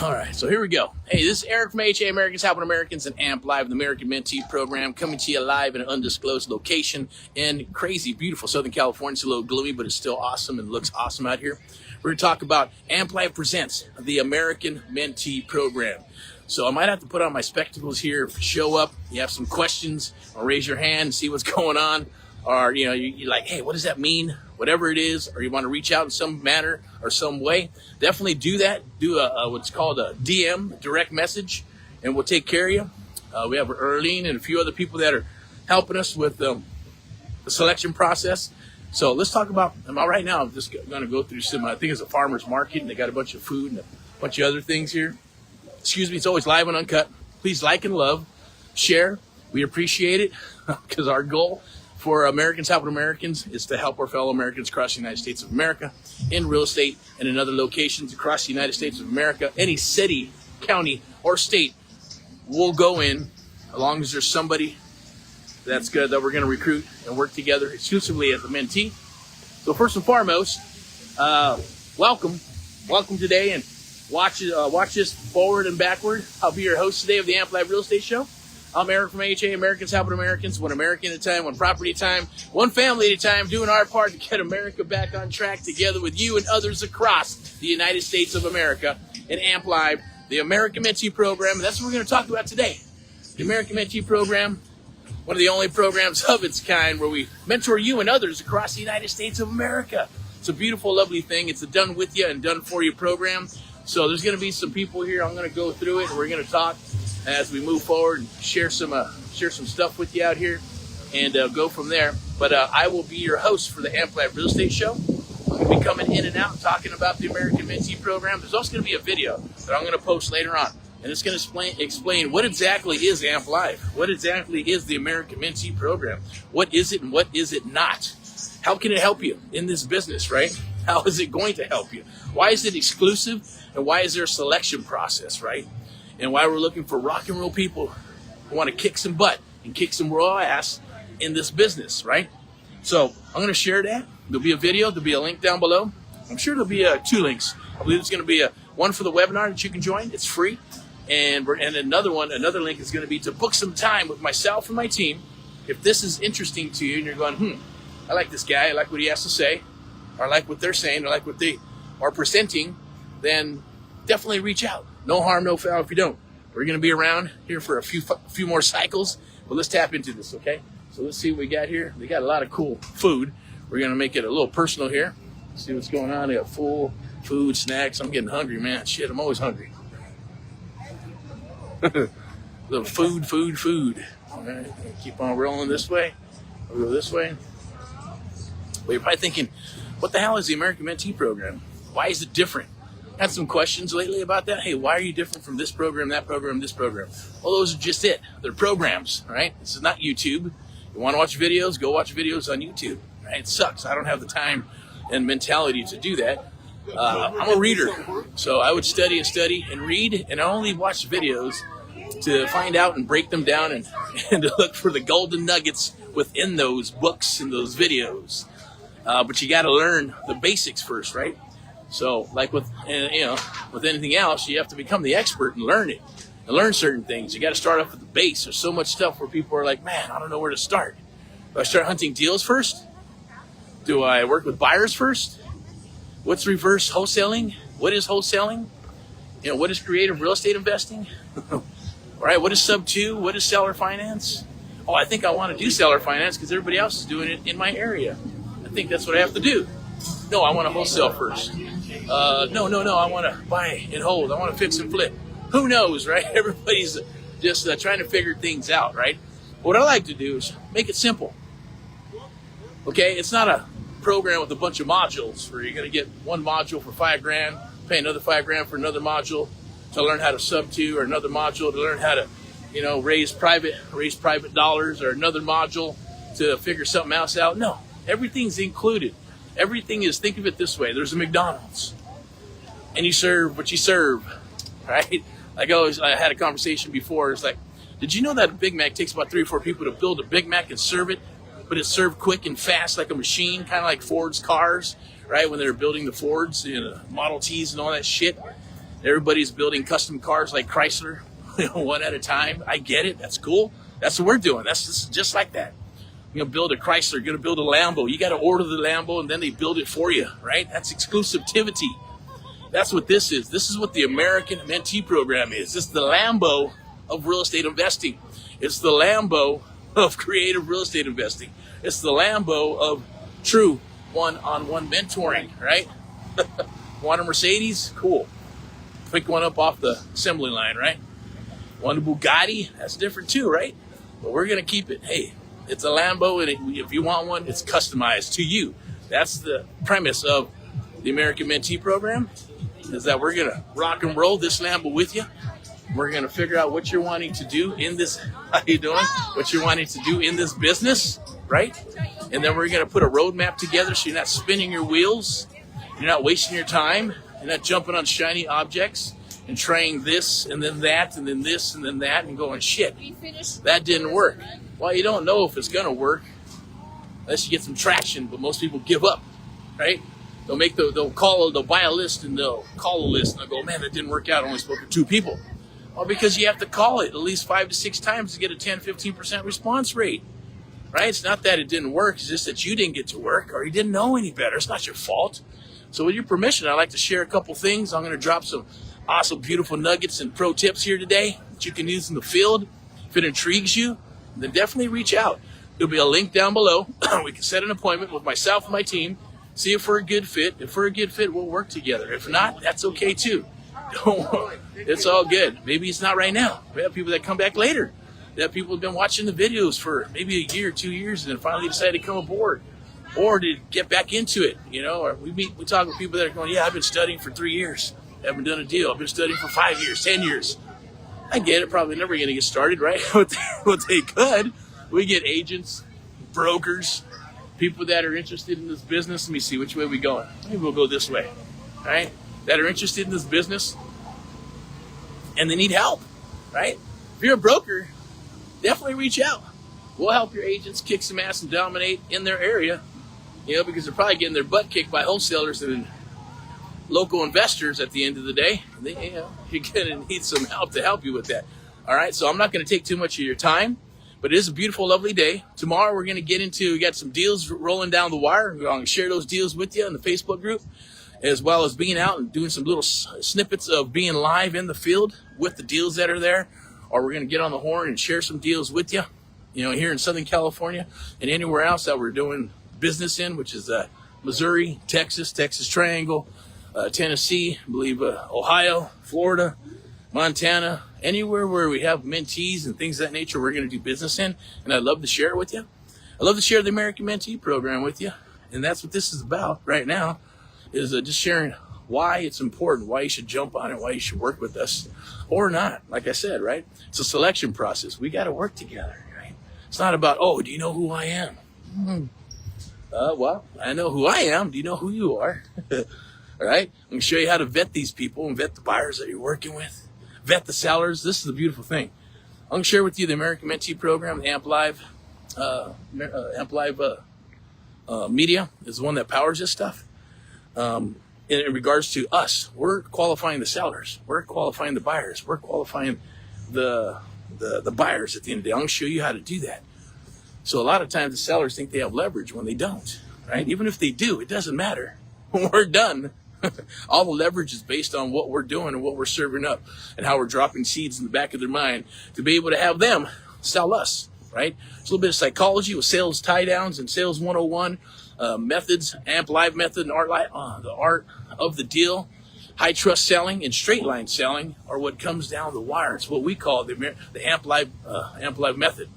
All right, so here we go. Hey, this is Erick from HA Americans Helping Americans and AMP Live, the American Mentee program, coming to you live in an undisclosed location in crazy, beautiful Southern California. It's a little gloomy, but it's still awesome and looks awesome out here. We're going to talk about AMP Live Presents, the American Mentee program. So I might have to put on my spectacles here if you show up, you have some questions, or raise your hand and see what's going on. Or, you know, you're like, hey, what does that mean? Whatever it is, or you want to reach out in some manner or some way, definitely do that. Do what's called a DM, direct message, and we'll take care of you. We have Erlene and a few other people that are helping us with the selection process. So let's talk about, right now, I'm just going to go through some, I think it's a farmer's market, and they got a bunch of food and a bunch of other things here. Excuse me, it's always live and uncut. Please like and love, share. We appreciate it because our goal for Americans Helping Americans is to help our fellow Americans across the United States of America in real estate and in other locations across the United States of America. Any city, county, or state we'll go in, as long as there's somebody that's good that we're going to recruit and work together exclusively as a mentee. So first and foremost, welcome today, and watch this forward and backward. I'll be your host today of the AMP Live Real Estate Show. I'm Erick from HA Americans Helping Americans, one American at a time, one property at a time, one family at a time, doing our part to get America back on track together with you and others across the United States of America. And AMP Live, the American Mentee program, and that's what we're going to talk about today. The American Mentee program, one of the only programs of its kind where we mentor you and others across the United States of America. It's a beautiful, lovely thing. It's a done with you and done for you program. So there's going to be some people here. I'm going to go through it, and we're going to talk as we move forward and share some stuff with you out here, and go from there. But I will be your host for the AMP Live Real Estate Show. I'm going to be coming in and out and talking about the American Mentee program. There's also going to be a video that I'm going to post later on, and it's going to explain what exactly is AMP Live, what exactly is the American Mentee program, what is it and what is it not, how can it help you in this business, right? How is it going to help you? Why is it exclusive, and why is there a selection process, right? And why we're looking for rock and roll people who want to kick some butt and kick some raw ass in this business, right? So I'm going to share that. There'll be a video. There'll be a link down below. I'm sure there'll be two links. I believe there's going to be one for the webinar that you can join. It's free. And another link is going to be to book some time with myself and my team. If this is interesting to you and you're going, I like this guy, I like what he has to say, or I like what they're saying, I like what they are presenting, then definitely reach out. No harm, no foul if you don't. We're going to be around here for a few more cycles, but let's tap into this, okay? So let's see what we got here. We got a lot of cool food. We're going to make it a little personal here. See what's going on. We got full food, snacks. I'm getting hungry, man. Shit, I'm always hungry. The food. All right, keep on rolling this way. We'll go this way. Well, you're probably thinking, what the hell is the American Mentee program? Why is it different? Had some questions lately about that. Hey, why are you different from this program, that program, this program? Well, those are just it. They're programs, right? This is not YouTube. You want to watch videos? Go watch videos on YouTube, right? It sucks. I don't have the time and mentality to do that. I'm a reader, so I would study and read, and I only watch videos to find out and break them down and to look for the golden nuggets within those books and those videos. But you got to learn the basics first, right? So, like with anything else, you have to become the expert and learn it, and learn certain things. You got to start off at the base. There's so much stuff where people are like, man, I don't know where to start. Do I start hunting deals first? Do I work with buyers first? What's reverse wholesaling? What is wholesaling? What is creative real estate investing? All right, what is Subto? What is seller finance? Oh, I think I want to do seller finance because everybody else is doing it in my area. I think that's what I have to do. No, I want to wholesale first. No, I want to buy and hold. I want to fix and flip. Who knows, right? Everybody's just trying to figure things out, right? What I like to do is make it simple. Okay, it's not a program with a bunch of modules where you're going to get one module for $5,000, pay another $5,000 for another module to learn how to Subto, or another module to learn how to, raise private dollars, or another module to figure something else out. No, everything's included. Everything is, think of it this way. There's a McDonald's, and you serve what you serve, right? I had a conversation before. It's like, did you know that a Big Mac takes about 3 or 4 people to build a Big Mac and serve it? But it's served quick and fast like a machine, kind of like Ford's cars, right? When they were building the Fords, Model Ts and all that shit. Everybody's building custom cars like Chrysler, one at a time. I get it. That's cool. That's what we're doing. That's just like that. You're going to build a Chrysler. You're going to build a Lambo. You got to order the Lambo, and then they build it for you, right? That's exclusivity. That's what this is. This is what the American Mentee program is. This is the Lambo of real estate investing. It's the Lambo of creative real estate investing. It's the Lambo of true one-on-one mentoring, right? Want a Mercedes? Cool. Pick one up off the assembly line, right? Want a Bugatti? That's different too, right? But we're going to keep it. Hey, it's a Lambo, and if you want one, it's customized to you. That's the premise of the American Mentee program, is that we're going to rock and roll this Lambo with you. We're going to figure out what you're wanting to do in this, how you doing? What you're wanting to do in this business, right? And then we're going to put a roadmap together so you're not spinning your wheels. You're not wasting your time. You're not jumping on shiny objects and trying this and then that and then this and then that and going, shit, that didn't work. Well, you don't know if it's going to work unless you get some traction, but most people give up, right? They'll buy a list and they'll call a list and they'll go, man, that didn't work out. I only spoke to 2 people. Well, because you have to call it at least 5 to 6 times to get a 10-15% response rate, right? It's not that it didn't work. It's just that you didn't get to work or you didn't know any better. It's not your fault. So with your permission, I'd like to share a couple things. I'm going to drop some awesome, beautiful nuggets and pro tips here today that you can use in the field. If it intrigues you, then definitely reach out. There'll be a link down below. We can set an appointment with myself and my team, see if we're a good fit. If we're a good fit, we'll work together. If not, that's okay too. Don't worry. It's all good. Maybe it's not right now. We have people that come back later. We have people who've been watching the videos for maybe a year, 2 years, and then finally decide to come aboard or to get back into it. You know, or we talk with people that are going, yeah, I've been studying for 3 years. Haven't done a deal. I've been studying for 5 years, 10 years. I get it. Probably never going to get started, right? But they could. We get agents, brokers, people that are interested in this business. Let me see, which way are we going? Maybe we'll go this way, right? That are interested in this business and they need help, right? If you're a broker, definitely reach out. We'll help your agents kick some ass and dominate in their area, you know, because they're probably getting their butt kicked by wholesalers and local investors at the end of the day. They, you know, you're going to need some help to help you with that. All right, so I'm not going to take too much of your time, but it is a beautiful, lovely day. Tomorrow we're going to get into, we got some deals rolling down the wire. I'm going to share those deals with you in the Facebook group, as well as being out and doing some little snippets of being live in the field with the deals that are there. Or we're going to get on the horn and share some deals with you, you know, here in Southern California and anywhere else that we're doing business in, which is Missouri, Texas Triangle, Tennessee, I believe Ohio, Florida, Montana, anywhere where we have mentees and things of that nature, we're going to do business in. And I'd love to share it with you. I'd love to share the American Mentee program with you. And that's what this is about right now, is just sharing why it's important, why you should jump on it, why you should work with us or not. Like I said, right? It's a selection process. We got to work together, right? It's not about, oh, do you know who I am? Well, I know who I am. Do you know who you are? All right? I'm going to show you how to vet these people and vet the buyers that you're working with, vet the sellers. This is the beautiful thing. I'm going to share with you the American Mentee program, the AMP Live, media is the one that powers this stuff. In regards to us, we're qualifying the sellers, we're qualifying the buyers, we're qualifying the buyers at the end of the day. I'm going to show you how to do that. So a lot of times the sellers think they have leverage when they don't, right? Even if they do, it doesn't matter. When we're done, all the leverage is based on what we're doing and what we're serving up and how we're dropping seeds in the back of their mind to be able to have them sell us, right? It's a little bit of psychology with sales tie downs and sales 101 methods, AMP Live method, and the art of the deal. High trust selling and straight line selling are what comes down the wire. It's what we call the AMP Live method.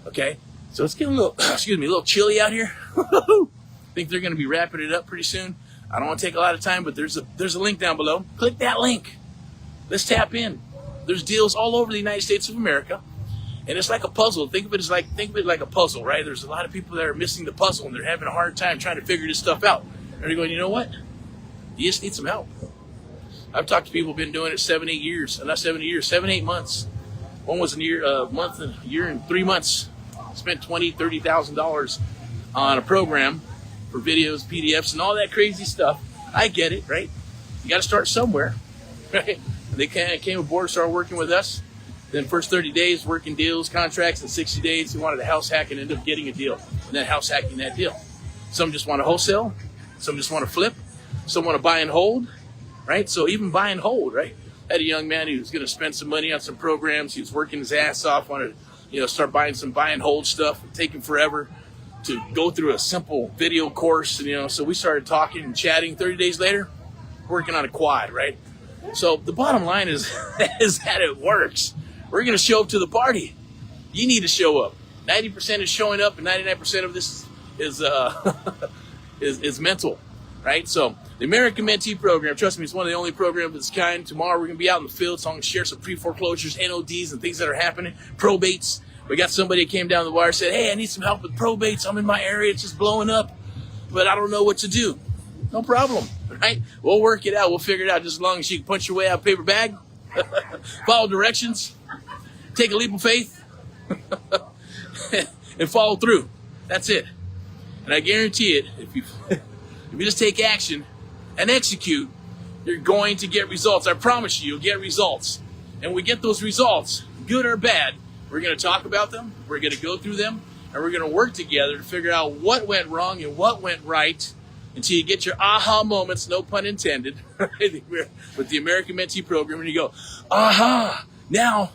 Okay, so it's getting a little, a little chilly out here. Think they're going to be wrapping it up pretty soon. I don't want to take a lot of time, but there's a link down below. Click that link. Let's tap in. There's deals all over the United States of America. And it's like a puzzle. Think of it like a puzzle, right? There's a lot of people that are missing the puzzle and they're having a hard time trying to figure this stuff out. And they're going, you know what? You just need some help. I've talked to people who've been doing it 7, 8 years. Not 7 years, 7, 8 months. One was a year and 3 months. Spent $20,000, $30,000 on a program for videos, PDFs, and all that crazy stuff. I get it, right? You got to start somewhere. right? They came aboard, started working with us. Then first 30 days, working deals, contracts, and 60 days, they wanted a house hack and ended up getting a deal. And then house hacking that deal. Some just want to wholesale. Some just want to flip. Some want to buy and hold, right? So even buy and hold, right? I had a young man who was going to spend some money on some programs. He was working his ass off, wanted to, start buying some buy and hold stuff, taking forever to go through a simple video course. And, so we started talking and chatting. 30 days later, working on a quad, right? So the bottom line is that it works. We're going to show up to the party. You need to show up. 90% is showing up, and 99% of this is mental, right? So the American Mentee program, trust me, it's one of the only programs of its kind. Tomorrow we're going to be out in the field, so I'm going to share some pre-foreclosures, NODs, and things that are happening. Probates. We got somebody that came down the wire, said, hey, I need some help with probates. I'm in my area. It's just blowing up, but I don't know what to do. No problem, right? We'll work it out. We'll figure it out just as long as you can punch your way out of a paper bag, follow directions, take a leap of faith, and follow through. That's it. And I guarantee it, if you just take action and execute, you're going to get results. I promise you, you'll get results. And when we get those results, good or bad, we're going to talk about them, we're going to go through them, and we're going to work together to figure out what went wrong and what went right until you get your aha moments, no pun intended, with the American Mentee program, and you go, aha, now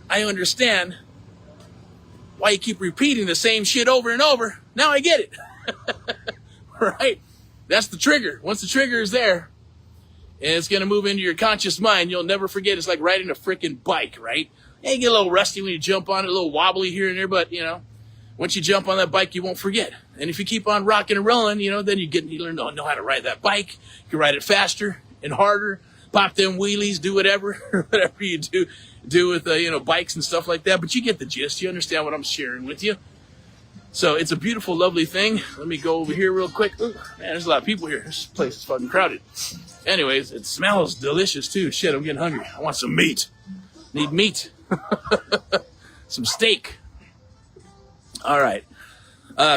I understand why you keep repeating the same shit over and over. Now I get it. Right? That's the trigger. Once the trigger is there, and it's going to move into your conscious mind, you'll never forget. It's like riding a freaking bike, right? Yeah, you get a little rusty when you jump on it, a little wobbly here and there, but, once you jump on that bike, you won't forget. And if you keep on rocking and rolling, then you learn to know how to ride that bike. You can ride it faster and harder, pop them wheelies, do whatever you do with, bikes and stuff like that. But you get the gist. You understand what I'm sharing with you. So it's a beautiful, lovely thing. Let me go over here real quick. Ooh, man, there's a lot of people here. This place is fucking crowded. Anyways, it smells delicious too. Shit, I'm getting hungry. I want some meat. Need meat. Some steak. All right.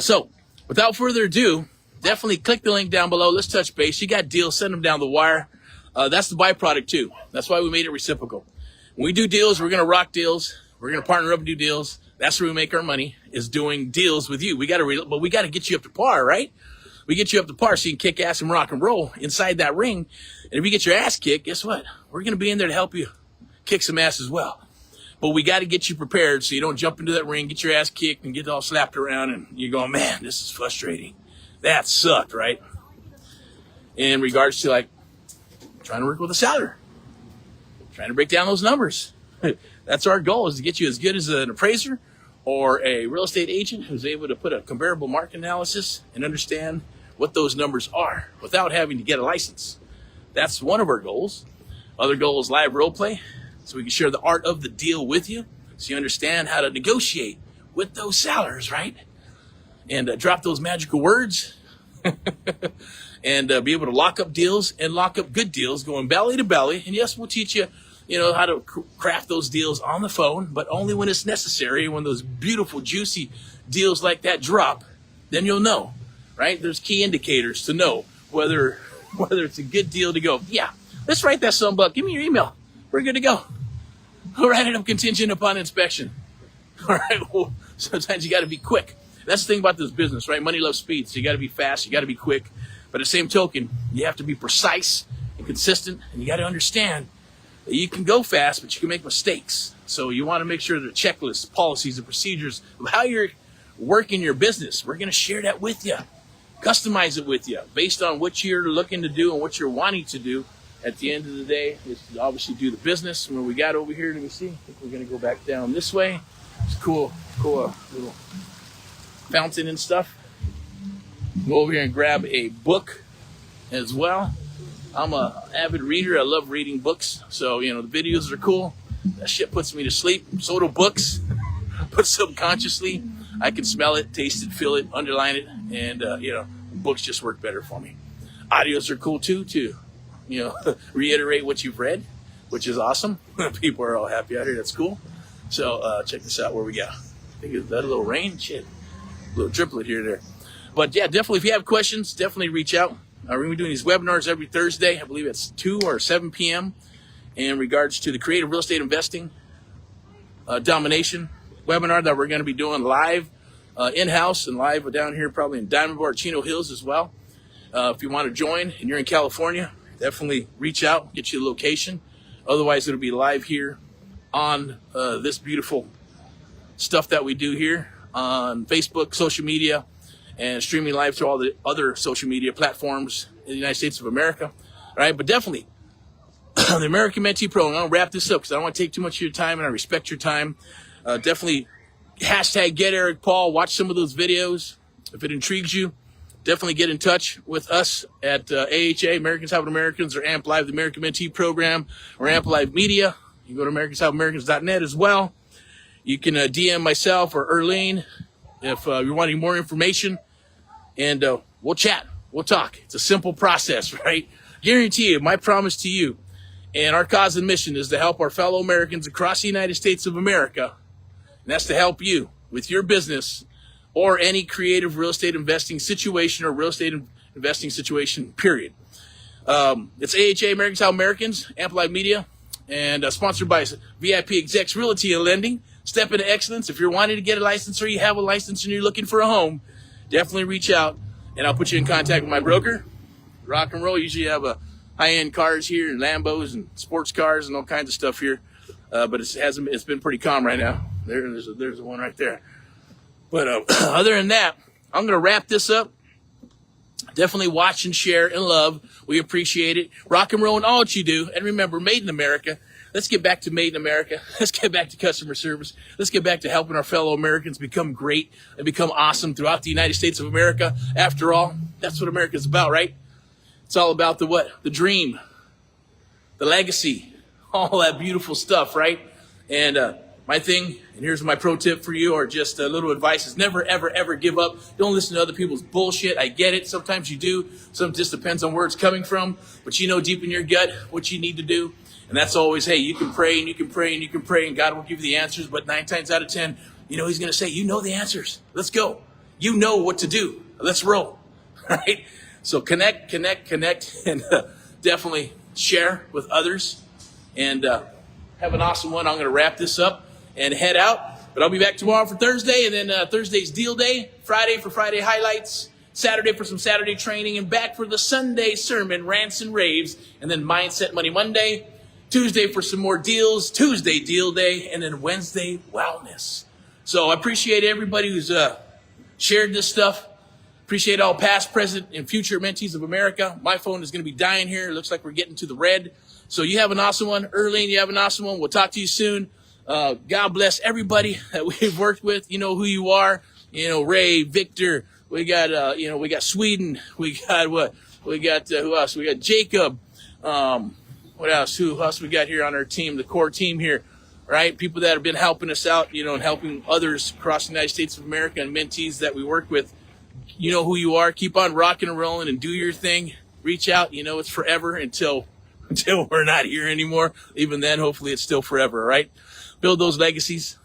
So without further ado, definitely click the link down below. Let's touch base. You got deals, send them down the wire. That's the byproduct too. That's why we made it reciprocal. When we do deals, we're going to rock deals. We're going to partner up and do deals. That's where we make our money, is doing deals with you. But we got to get you up to par, right? We get you up to par so you can kick ass and rock and roll inside that ring. And if you get your ass kicked, guess what? We're going to be in there to help you kick some ass as well. But we got to get you prepared so you don't jump into that ring, get your ass kicked, and get all slapped around, and you're going, man, this is frustrating. That sucked, right? In regards to, trying to work with a seller, trying to break down those numbers. That's our goal, is to get you as good as an appraiser or a real estate agent who's able to put a comparable market analysis and understand what those numbers are without having to get a license. That's one of our goals. Other goal is live role play, so we can share the art of the deal with you, so you understand how to negotiate with those sellers, right? And drop those magical words and be able to lock up deals and lock up good deals going belly to belly. And yes, we'll teach you, how to craft those deals on the phone, but only when it's necessary. When those beautiful, juicy deals like that drop, then you'll know, right? There's key indicators to know whether it's a good deal to go, yeah, let's write that sumbug. Give me your email. We're good to go. We'll write it up contingent upon inspection. All right. Well, sometimes you got to be quick. That's the thing about this business, right? Money loves speed. So you got to be fast. You got to be quick. But at the same token, you have to be precise and consistent. And you got to understand that you can go fast, but you can make mistakes. So you want to make sure there are checklists, policies, and procedures of how you're working your business. We're going to share that with you. Customize it with you based on what you're looking to do and what you're wanting to do. At the end of the day, is to obviously do the business. When we got over here, let me see. I think we're going to go back down this way. It's cool little fountain and stuff. Go over here and grab a book as well. I'm an avid reader. I love reading books. So, the videos are cool. That shit puts me to sleep. So do books. But subconsciously, I can smell it, taste it, feel it, underline it. And, books just work better for me. Audios are cool too. Reiterate what you've read, which is awesome. People are all happy out here. That's cool. So check this out. Where we go? I think is that a little rain? Shit, a little driplet here and there. But yeah, definitely. If you have questions, definitely reach out. We're gonna be doing these webinars every Thursday. I believe it's 2 or 7 p.m. in regards to the creative real estate investing domination webinar that we're going to be doing live in-house and live down here probably in Diamond Bar, Chino Hills as well. If you want to join and you're in California, definitely reach out, get you a location. Otherwise, it'll be live here on this beautiful stuff that we do here on Facebook, social media, and streaming live to all the other social media platforms in the United States of America. All right, but definitely the American Mentee Pro. I'm going to wrap this up because I don't want to take too much of your time, and I respect your time. Definitely hashtag get Erick Paul. Watch some of those videos. If it intrigues you, definitely get in touch with us at AHA, Americans Helping Americans, or AMP Live, the American Mentee Program, or AMP Live Media. You can go to AmericasHelpAmericans.net as well. You can DM myself or Erlene if you're wanting more information, and we'll chat. We'll talk. It's a simple process, right? Guarantee you, my promise to you, and our cause and mission is to help our fellow Americans across the United States of America, and that's to help you with your business or any creative real estate investing situation or real estate investing situation, period. It's AHA, Americans Help Americans, AMP Live Media, and sponsored by VIP Execs Realty and Lending. Step into excellence. If you're wanting to get a license or you have a license and you're looking for a home, definitely reach out, and I'll put you in contact with my broker. Rock and roll. Usually have high-end cars here and Lambos and sports cars and all kinds of stuff here, but it's been pretty calm right now. There's one right there. But other than that, I'm going to wrap this up. Definitely watch and share and love. We appreciate it. Rock and roll in all that you do. And remember, made in America. Let's get back to made in America. Let's get back to customer service. Let's get back to helping our fellow Americans become great and become awesome throughout the United States of America. After all, that's what America's about, right? It's all about the what? The dream, the legacy, all that beautiful stuff, right? And my thing, and here's my pro tip for you, or just a little advice, is never, ever, ever give up. Don't listen to other people's bullshit. I get it. Sometimes you do. Some just depends on where it's coming from. But you know deep in your gut what you need to do. And that's always, hey, you can pray and you can pray and you can pray and God will give you the answers. But 9 times out of 10, you know, he's going to say, you know the answers. Let's go. You know what to do. Let's roll. Right? So connect, and definitely share with others. And have an awesome one. I'm going to wrap this up and head out. But I'll be back tomorrow for Thursday. And then Thursday's deal day. Friday for Friday highlights. Saturday for some Saturday training. And back for the Sunday sermon, rants and raves. And then Mindset Money Monday. Tuesday for some more deals, Tuesday deal day, and then Wednesday wellness. So I appreciate everybody who's shared this stuff. Appreciate all past, present, and future mentees of America. My phone is going to be dying here. It looks like we're getting to the red. So you have an awesome one. Erlene, you have an awesome one. We'll talk to you soon. God bless everybody that we've worked with. You know who you are. You know, Ray, Victor. We got, we got Sweden. We got what? We got, who else? We got Jacob. What else? Who else we got here on our team, the core team here, right? People that have been helping us out, you know, and helping others across the United States of America and mentees that we work with. You know who you are. Keep on rocking and rolling and do your thing. Reach out. You know, it's forever until we're not here anymore. Even then, hopefully it's still forever, all right? Build those legacies.